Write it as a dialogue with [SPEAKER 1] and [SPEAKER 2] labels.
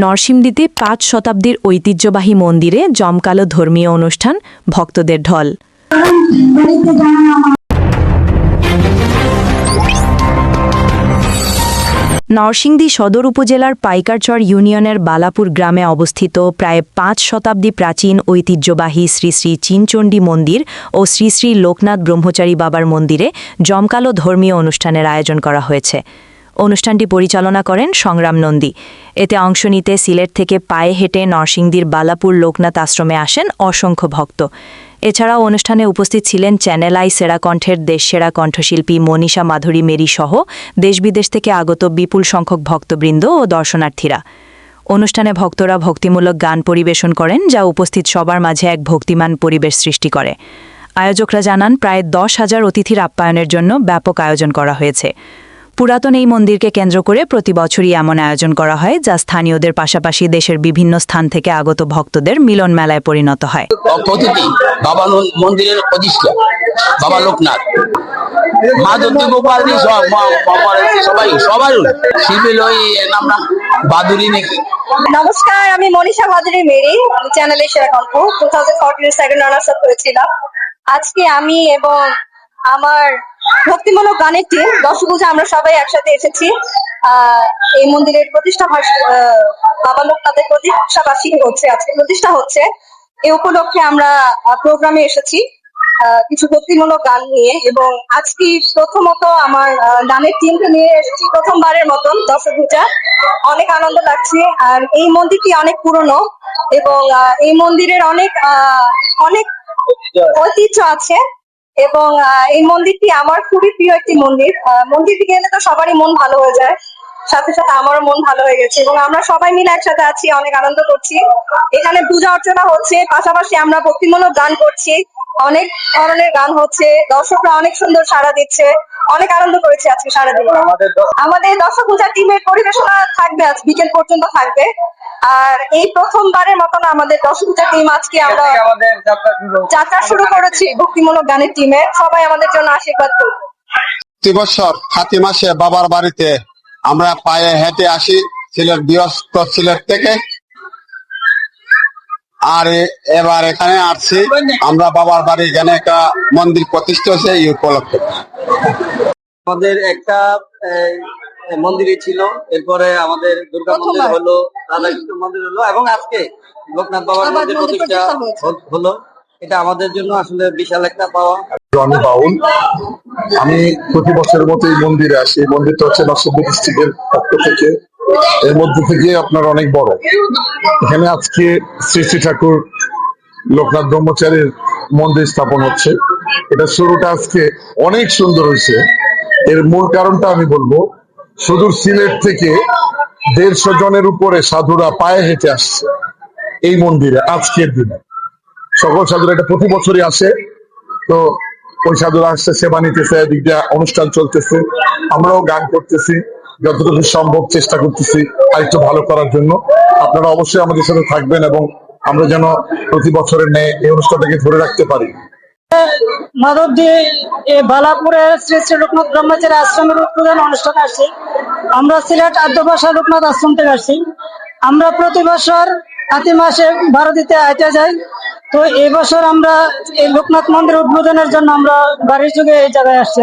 [SPEAKER 1] নরসিংদীতে ৫ শতাব্দীর ঐতিহ্যবাহী মন্দিরে জমকালো ধর্মীয় অনুষ্ঠান, ভক্তদের ঢল। নরসিংদী সদর উপজেলার পাইকারচর ইউনিয়নের বালাপুর গ্রামে অবস্থিত প্রায় ৫ শতাব্দী প্রাচীন ঐতিহ্যবাহী শ্রী শ্রী চিনচণ্ডী মন্দির ও শ্রী শ্রী লোকনাথ ব্রহ্মচারী বাবার মন্দিরে জমকালো ধর্মীয় অনুষ্ঠানের আয়োজন করা হয়েছে। অনুষ্ঠানটি পরিচালনা করেন সংগ্রাম নন্দী। এতে অংশ নিতে সিলেট থেকে পায়ে হেঁটে নরসিংদীর বালাপুর লোকনাথ আশ্রমে আসেন অসংখ্য ভক্ত। এছাড়াও অনুষ্ঠানে উপস্থিত ছিলেন চ্যানেল আই সেরা কণ্ঠের দেশসেরা কণ্ঠশিল্পী মনীষা মাধুরী মেরি সহ দেশ-বিদেশ থেকে আগত বিপুল সংখ্যক ভক্তবৃন্দ ও দর্শনার্থীরা। অনুষ্ঠানে ভক্তরা ভক্তিমূলক গান পরিবেশন করেন, যা উপস্থিত সবার মাঝে এক ভক্তিমান পরিবেশ সৃষ্টি করে। আয়োজকরা জানান, প্রায় ১০,০০০ অতিথির আপ্যায়নের জন্য ব্যাপক আয়োজন করা হয়েছে। পুরাতন এই মন্দিরকে কেন্দ্র করে প্রতি বছরই এমন আয়োজন করা হয়, যা স্থানীয়দের পাশাপাশি দেশের বিভিন্ন স্থান থেকে আগত ভক্তদের মিলন মেলায় পরিণত হয়।
[SPEAKER 2] বাবা মন্দিরের প্রতিষ্ঠা বাবা লোকনাথ, মা জ্যোতি গোপাল সবাই শিবির ওই নাম বাদুরি নাকি।
[SPEAKER 3] নমস্কার, আমি মনীষা মাধুরী মেরি, চ্যানেলে সেরা কণ্ঠ 2014 সেকেন্ড রানার্স আপ করেছিলাম। আজকে আমি এবং আমার ভক্তিমূলক গানের টিম দশভূজা আমরা সবাই একসাথে এসেছি এই মন্দিরের প্রতিষ্ঠা বাবা লোকনাথের প্রতিষ্ঠাবার্ষিকী হচ্ছে, আজকে প্রতিষ্ঠা হচ্ছে। এই উপলক্ষে আমরা প্রোগ্রামে এসেছি কিছু ভক্তিমূলক গান নিয়ে, এবং আজকে প্রথমত আমার গানের টিমকে নিয়ে এসেছি প্রথমবারের মতন দশভূজা। অনেক আনন্দ লাগছে। আর এই মন্দিরটি অনেক পুরনো এবং এই মন্দিরের অনেক ঐতিহ্য আছে, এবং এই মন্দিরটি আমার খুবই প্রিয় একটি মন্দির। মন্দিরটি গেলে তো সবারই মন ভালো হয়ে যায়, সাথে সাথে আমারও মন ভালো হয়ে গেছে, এবং আমরা সবাই মিলে একসাথে আছি, অনেক আনন্দ করছি। এখানে পূজা অর্চনা হচ্ছে, পাশাপাশি আমরা ভক্তিমূলক গান করছি, অনেক ধরনের গান হচ্ছে, দর্শকরা অনেক সুন্দর সাড়া দিচ্ছে, অনেক আনন্দ করেছি আজকে সারাদিন। আমাদের দশভূজা টিমের পরিবেশনা থাকবে আজ বিকেল পর্যন্ত থাকবে। আর এই প্রথমবারের মতন আমাদের দশভূজা টিম আজকে আমরা যাত্রা শুরু করেছি ভক্তিমূলক গানের টিমে। সবাই আমাদের জন্য আশীর্বাদ করুন।
[SPEAKER 4] প্রতি বছর কাতি মাসে বাবার বাড়িতে আমরা পায়ে হেঁটে আসি সিলেট থেকে, আর এবার এখানে আসছি আমরা বাবার বাড়ি, এখানে একটা মন্দির প্রতিষ্ঠা হয়েছে এই উপলক্ষে।
[SPEAKER 5] আমাদের একটা মন্দিরই ছিল, এরপরে আমাদের দুর্গা মন্দির হলো, রাধাকৃষ্ণ মন্দির হলো, এবং আজকে লোকনাথ বাবার মন্দির প্রতিষ্ঠা হলো। এটা আমাদের জন্য আসলে বিশাল একটা পাওয়া।
[SPEAKER 6] আমি বাউল, আমি প্রতি বছরের মতো এই মন্দিরে আসি। এই মন্দিরটা হচ্ছে নরসিংদী ডিস্ট্রিক্টের পক্ষ থেকে, এর মধ্যে থেকে আপনার অনেক বড়। এখানে আজকে শ্রী শ্রী ঠাকুর লোকনাথ ব্রহ্মচারীর মন্দির স্থাপন হচ্ছে। এটা শুরুটা আজকে অনেক সুন্দর হয়েছে। এর মূল কারণটা আমি বলবো, সুদূর সিলেট থেকে 150 জনের উপরে সাধুরা পায়ে হেঁটে আসছে এই মন্দিরে আজকের দিনে। সকল সাধুরা, এটা প্রতি বছরই আসে, তো ওই সাধুরা আসছে, সেবা নিতেছে, এদিক দিয়ে অনুষ্ঠান চলতেছে, আমরাও গান করতেছি, যতটুকু সম্ভব চেষ্টা করতেছি আরেকটু ভালো করার জন্য। আপনারা অবশ্যই আমাদের সাথে থাকবেন এবং আমরা যেন প্রতি বছরের ন্যায় এই অনুষ্ঠানটাকে ধরে রাখতে পারি।
[SPEAKER 7] মাধবদী বালাপুরে শ্রী শ্রী লোকনাথ ব্রহ্মচারী আশ্রমের উদ্বোধন অনুষ্ঠান আসছি। আমরা সিলেট আদ্যভাষা লোকনাথ আশ্রম থেকে আসছি। আমরা প্রতি বছর কাতি মাসে ভারতীতে আইতে যাই, তো এই বছর আমরা এই লোকনাথ মন্দির উদ্বোধনের জন্য আমরা বাড়ির যুগে এই জায়গায় আসছি।